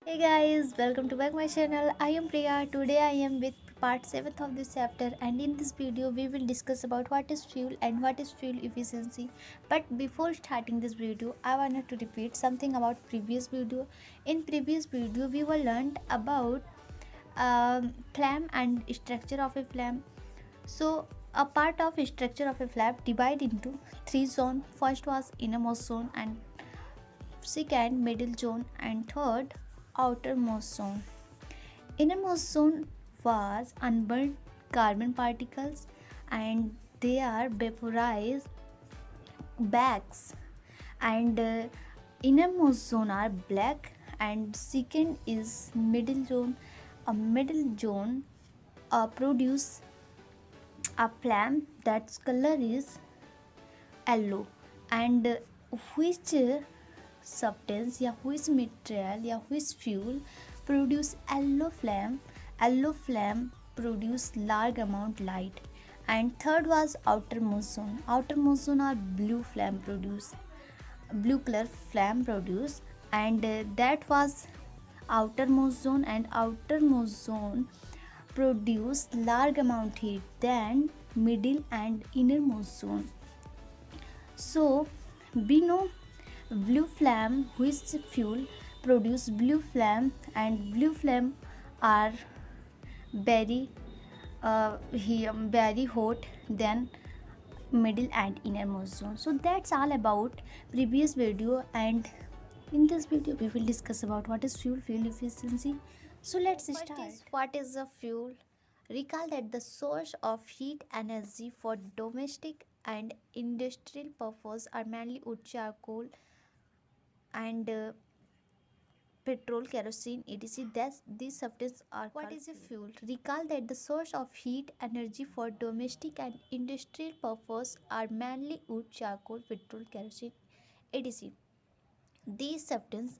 Hey guys, welcome to back my channel. I am Priya. Today I am with part 7th of this chapter, and in this video we will discuss about what is fuel and what is fuel efficiency. But before starting this video, I wanted to repeat something about previous video. In previous video we were learned about flame and structure of a flame. So a part of structure of a flame divided into three zones. First was innermost zone, and second middle zone, and third outermost zone. Innermost zone was unburned carbon particles and they are vaporized bags, and innermost zone are black, and second is middle zone. A middle zone produce a flame that's color is yellow, and which substance या which material या which fuel produce yellow flame produce large amount light. And third was outermost zone are blue color flame produce, and that was outermost zone, and outermost zone produce large amount heat than middle and innermost zone. So we know blue flame which fuel produce blue flame, and blue flame are very very hot than middle and innermost zone. So that's all about previous video, and in this video we will discuss about what is fuel efficiency. So let's start. What is a fuel? Recall that the source of heat energy for domestic and industrial purpose are mainly wood, charcoal, and petrol, kerosene, etc. These substances are what called is a fuel? Recall that the source of heat energy for domestic and industrial purpose are mainly wood, charcoal, petrol, kerosene, etc. These substances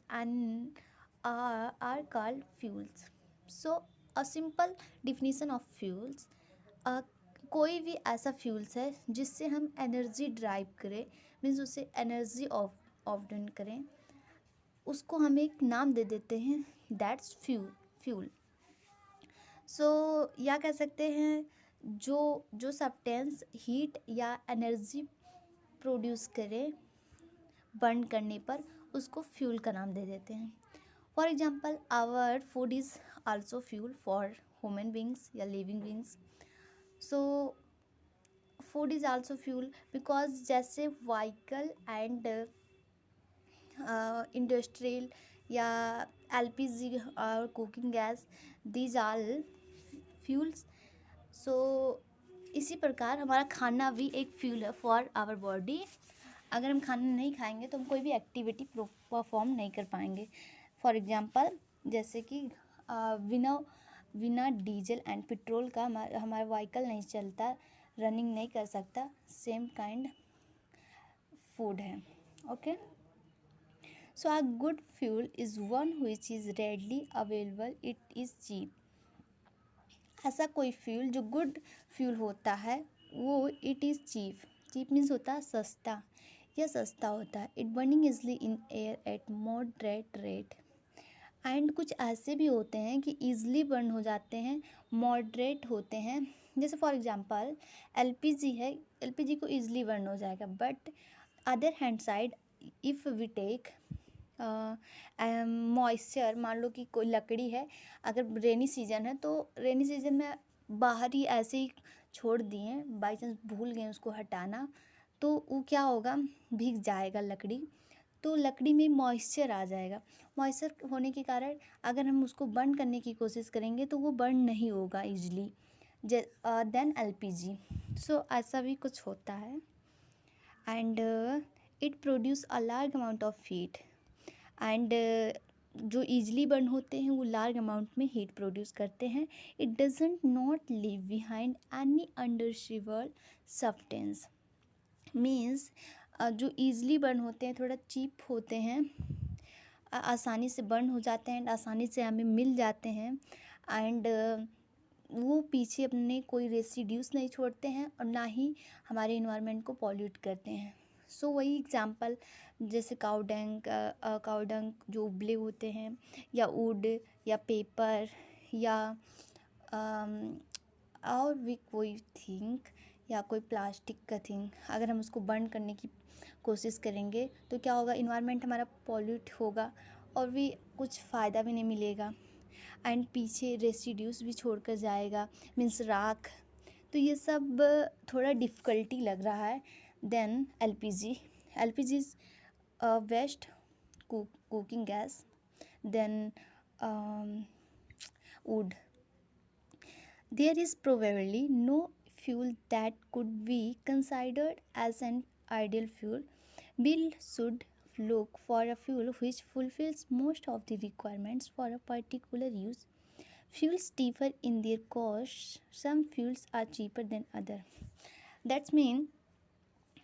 are called fuels. So a simple definition of fuels, कोई भी ऐसा fuels है जिससे हम energy drive करें, means उसे energy obtain करें, उसको हम एक नाम दे देते हैं, दैट्स फ्यूल. सो या कह सकते हैं जो जो सब्सटेंस हीट या एनर्जी प्रोड्यूस करे बर्न करने पर, उसको फ्यूल का नाम दे देते हैं. For example our food is also fuel for human beings या living beings. So food is also fuel because जैसे व्हीकल एंड इंडस्ट्रियल या एलपीजी और cooking gas, these all fuels. So इसी प्रकार हमारा खाना भी एक फ्यूल है फॉर आवर बॉडी. अगर हम खाना नहीं खाएंगे तो हम कोई भी एक्टिविटी परफॉर्म नहीं कर पाएंगे. फॉर एग्जांपल जैसे कि बिना बिना डीजल एंड पेट्रोल का हमारा व्हीकल नहीं चलता, रनिंग नहीं कर सकता. सेम काइंड फूड है. Okay. So a good fuel is one which is readily available. It is cheap. ऐसा कोई फ्यूल जो गुड फ्यूल होता है वो इट इज़ चीप मीन्स होता है सस्ता, या सस्ता होता है. It burning easily in air at moderate rate. And कुछ ऐसे भी होते हैं कि ईज़िली बर्न हो जाते हैं, मॉडरेट होते हैं. जैसे फॉर एग्जांपल एलपीजी है, एलपीजी को ईज़िली बर्न हो जाएगा, but other hand side if we take moisture, मान लो कि कोई लकड़ी है, अगर रेनी सीजन है तो रेनी सीजन में बाहर ही ऐसे ही छोड़ दिए, बाई चांस भूल गए उसको हटाना, तो वो क्या होगा, भीग जाएगा लकड़ी. तो लकड़ी में मॉइस्चर आ जाएगा. मॉइस्चर होने के कारण अगर हम उसको बर्न करने की कोशिश करेंगे तो वो बर्न नहीं होगा ईजली देन एलपीजी. सो ऐसा भी कुछ होता है. And it produce a large amount of heat. And जो ईजली बर्न होते हैं वो लार्ज अमाउंट में हीट प्रोड्यूस करते हैं. It doesn't not leave behind any undesirable substance. Means जो ईजली बर्न होते हैं थोड़ा चीप होते हैं, आसानी से बर्न हो जाते हैं एंड आसानी से हमें मिल जाते हैं. एंड वो पीछे अपने कोई रेसिड्यूस नहीं छोड़ते हैं और ना ही हमारे इन्वायरमेंट को पॉल्यूट करते हैं. सो वही एग्जांपल, जैसे काउडंग जो उबले होते हैं, या वुड, या पेपर, या अम, और भी कोई थिंग, या कोई प्लास्टिक का थिंग, अगर हम उसको बर्न करने की कोशिश करेंगे तो क्या होगा, इन्वायरमेंट हमारा पॉल्यूट होगा और भी कुछ फ़ायदा भी नहीं मिलेगा, एंड पीछे रेसिड्यूस भी छोड़कर जाएगा, मीन्स राख। तो ये सब थोड़ा डिफ़िकल्टी लग रहा है। Then LPG, LPG is best cooking gas. Then wood. There is probably no fuel that could be considered as an ideal fuel. We should look for a fuel which fulfills most of the requirements for a particular use. Fuels differ in their cost. Some fuels are cheaper than other. That's mean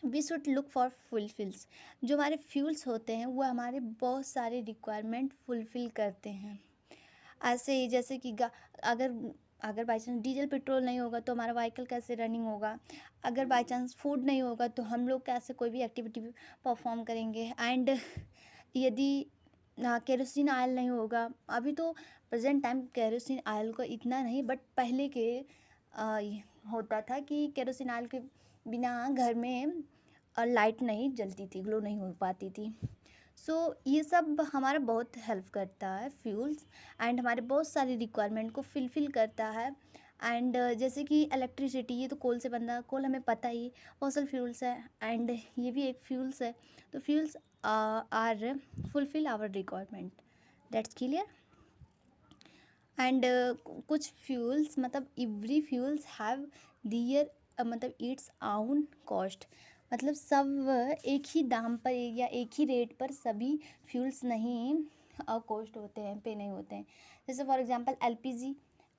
we should look for fulfils. जो हमारे fuels होते हैं वो हमारे बहुत सारे requirement fulfil करते हैं। ऐसे ही जैसे कि अगर अगर बाई चांस डीजल पेट्रोल नहीं होगा तो हमारा व्हीकल कैसे रनिंग होगा, अगर बाई चांस फूड नहीं होगा तो हम लोग कैसे कोई भी एक्टिविटी परफॉर्म करेंगे, एंड यदि केरोसिन ऑयल नहीं होगा, अभी तो प्रेजेंट टाइम केरोसिन ऑयल को इतना नहीं, बट पहले के होता था कि केरोसिन ऑयल के बिना घर में लाइट नहीं जलती थी, ग्लो नहीं हो पाती थी। सो ये सब हमारा बहुत हेल्प करता है फ्यूल्स, एंड हमारे बहुत सारी रिक्वायरमेंट को फिलफिल करता है। एंड जैसे कि इलेक्ट्रिसिटी, ये तो कोल से बनता है, कोल हमें पता ही फॉसल फ्यूल्स है, एंड ये भी एक फ्यूल्स है। तो fuels are fulfil our requirement, that's clear. And कुछ फ्यूल्स मतलब एवरी फ्यूल्स हैव दियर मतलब इट्स आउन कॉस्ट, मतलब सब एक ही दाम पर या एक ही रेट पर सभी फ्यूल्स नहीं कॉस्ट होते हैं, पे नहीं होते हैं। जैसे फॉर एग्जांपल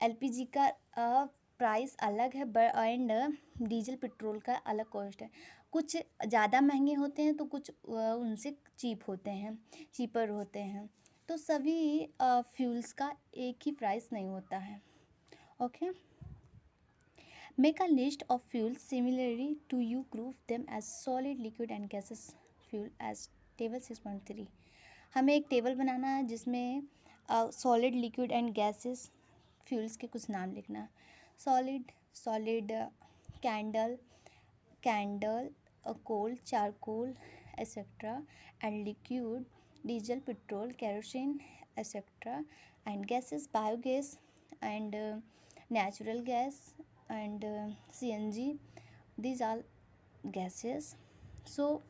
एलपीजी का प्राइस अलग है, एंड डीजल पेट्रोल का अलग कॉस्ट है। कुछ ज़्यादा महंगे होते हैं तो कुछ उनसे चीपर होते हैं। तो सभी फ्यूल्स का एक ही प्राइस नहीं होता है। Okay, make a list of fuels similarly to you group them as solid, liquid and gases fuel as table 6.3। हमें एक टेबल बनाना है जिसमें solid, liquid and gases fuels के कुछ नाम लिखना है। Solid candle, coal, charcoal etcetera, and liquid diesel, petrol, kerosene etc. and gases, biogas and natural gas and CNG. These are gases. So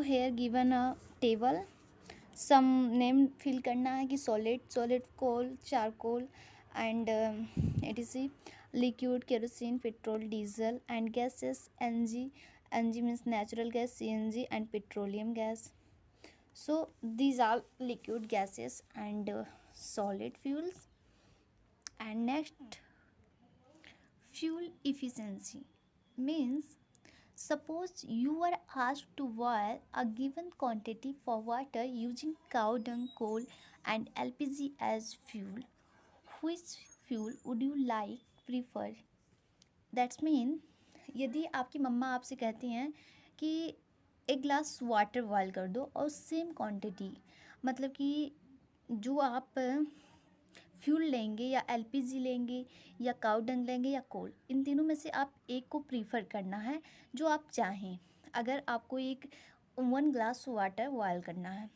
here given a table, some name fill करना है कि solid coal, charcoal and etc. Liquid kerosene, petrol, diesel and gases NG means natural gas, CNG and petroleum gas. So these are liquid gases and solid fuels. And next, fuel efficiency means, suppose you are asked to boil a given quantity for water using cow dung, coal and LPG as fuel. Which fuel would you prefer? That's mean, यदि आपकी मम्मा आपसे कहती हैं कि एक glass water boil कर दो और सेम क्वांटिटी, मतलब कि जो आप फ्यूल लेंगे या एलपीजी लेंगे या काऊ डंग लेंगे या कोल, इन तीनों में से आप एक को प्रीफर करना है जो आप चाहें। अगर आपको एक 1 ग्लास वाटर बॉयल करना है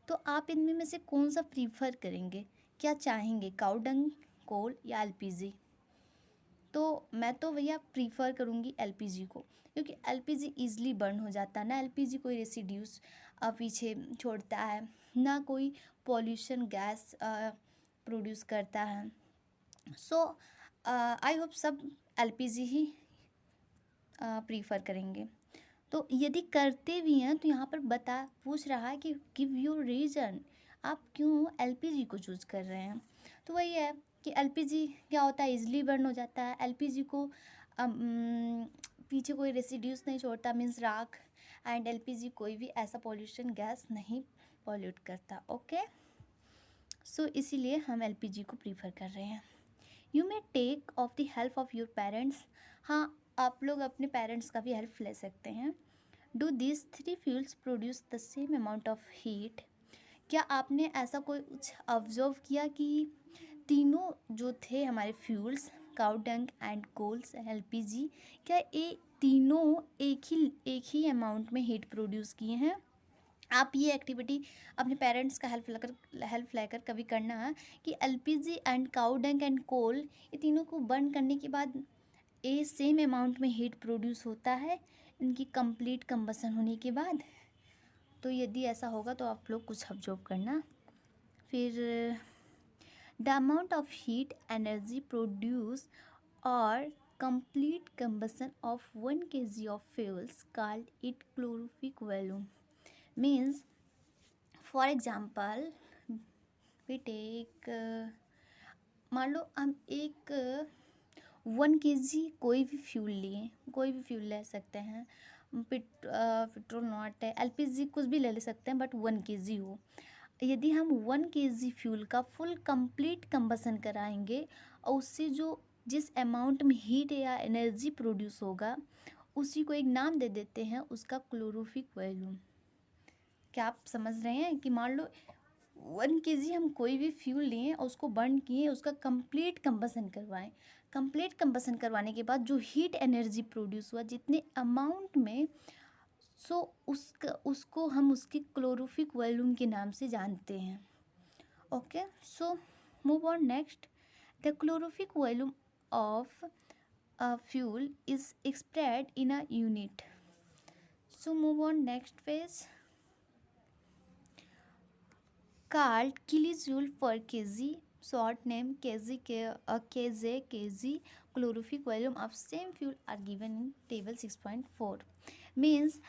तो आप इनमें में से कौन सा प्रीफर करेंगे, क्या चाहेंगे, काऊ डंग, कोल या एलपीजी? तो मैं तो भैया प्रीफर करूँगी एलपीजी को, क्योंकि एलपीजी ईज़िली बर्न हो जाता है ना, एलपीजी कोई रेसिड्यूस पीछे छोड़ता है, ना कोई पॉल्यूशन गैस प्रोड्यूस करता है। सो आई होप सब एलपीजी ही प्रीफर करेंगे। तो यदि करते भी हैं तो यहाँ पर पूछ रहा है कि गिव योर रीज़न, आप क्यों एलपीजी को चूज़ कर रहे हैं। तो वही है कि एलपीजी क्या होता है, इजीली बर्न हो जाता है। एलपीजी को पीछे कोई रेसिड्यूस नहीं छोड़ता, मीन्स राख, एंड एलपीजी कोई भी ऐसा पॉल्यूशन गैस नहीं पॉल्यूट करता। ओके, सो इसीलिए हम एलपीजी को प्रीफर कर रहे हैं। You may take off the help of your parents. हाँ, आप लोग अपने पेरेंट्स का भी हेल्प ले सकते हैं। Do this three fuels produce the same amount of heat. क्या आपने ऐसा कोई कुछ ऑब्जर्व किया कि तीनों जो थे हमारे fuels, cow dung and coals, LPG, क्या ये तीनों एक ही अमाउंट में हीट प्रोड्यूस किए हैं? आप ये एक्टिविटी अपने पेरेंट्स का हेल्प लेकर कभी करना है कि LPG and cow dung and coal, ये तीनों को बर्न करने के बाद ये सेम अमाउंट में हीट प्रोड्यूस होता है इनकी कंप्लीट कंबसन होने के बाद। तो यदि ऐसा होगा तो आप लोग कुछ ऑब्जर्व करना। फिर the amount of heat energy produce और complete combustion of 1 kg of fuels called it calorific value. Means for example we take, मान लो हम एक 1 kg कोई भी फ्यूल लिए, कोई भी फ्यूल ले सकते हैं, पेट्रोल नॉट है, एलपीजी कुछ भी ले सकते हैं, बट 1 kg हो। यदि हम 1 kg फ्यूल का फुल कंप्लीट कंबसन कराएंगे और उससे जो जिस अमाउंट में हीट या एनर्जी प्रोड्यूस होगा उसी को एक नाम दे देते हैं, उसका क्लोरोफिक वॉल्यूम। क्या आप समझ रहे हैं कि मान लो 1 kg हम कोई भी फ्यूल लिए और उसको बर्न किए, उसका कंप्लीट कंबसन करवाएं। कंप्लीट कंबसन करवाने के बाद जो हीट एनर्जी प्रोड्यूस हुआ जितने अमाउंट में, सो उसको हम उसके क्लोरोफिक वॉल्यूम के नाम से जानते हैं। Okay, so move on next. The calorific value of a fuel is expressed in a unit. So move on next phase called kilojoule per kg, short name kg, kg calorific volume of same fuel are given in table 6.4. Means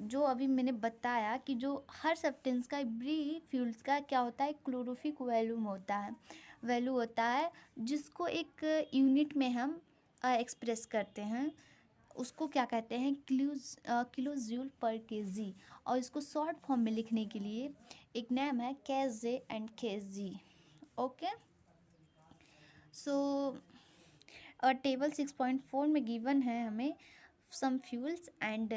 जो अभी मैंने बताया कि जो हर substance का every fuels का क्या होता है, क्लोरोफिक वॉल्यूम होता है, वैल्यू होता है, जिसको एक यूनिट में हम एक्सप्रेस करते हैं, उसको क्या कहते हैं, किलोजूल पर केजी। और इसको शॉर्ट फॉर्म में लिखने के लिए एक नेम है KJ and KG. Okay, so table 6.4 में गिवन है हमें some fuels and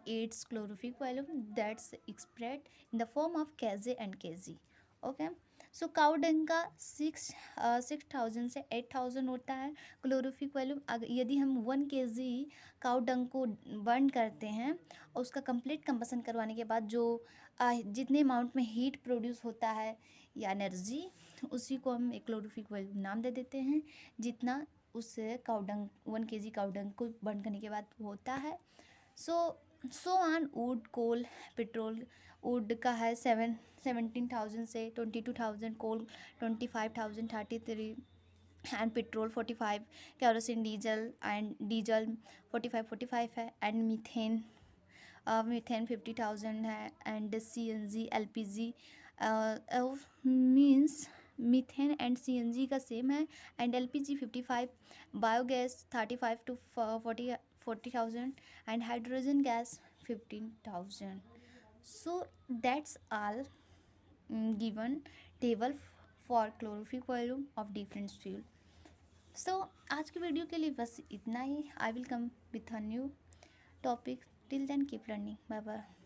its calorific volume that's expressed in the form of kg and kg. Okay, so cow dung का 6,000 से 8,000 होता है क्लोरोफिक वॉल्यूम। यदि हम 1 kg काउ डंग को बर्न करते हैं और उसका कंप्लीट कंबसन करवाने के बाद जो जितने अमाउंट में हीट प्रोड्यूस होता है या एनर्जी, उसी को हम एक क्लोरोफिक वॉल्यूम नाम दे देते हैं, जितना उस काउडंग 1 kg काउडंग को बर्न करने के बाद होता है। So on wood, coal, petrol, wood का है 17,000 से 22,000, coal 25,000 33, and petrol 45, kerosene diesel 45 है, एंड मीथेन 50,000 है, and CNG LPG means methane and CNG का सेम है, and LPG 55, biogas 35 to 40,000, and hydrogen gas 15,000. So that's all given table for calorific volume of different fuel. So आज की video के लिए बस इतना ही. I will come with a new topic. Till then keep learning. Bye bye.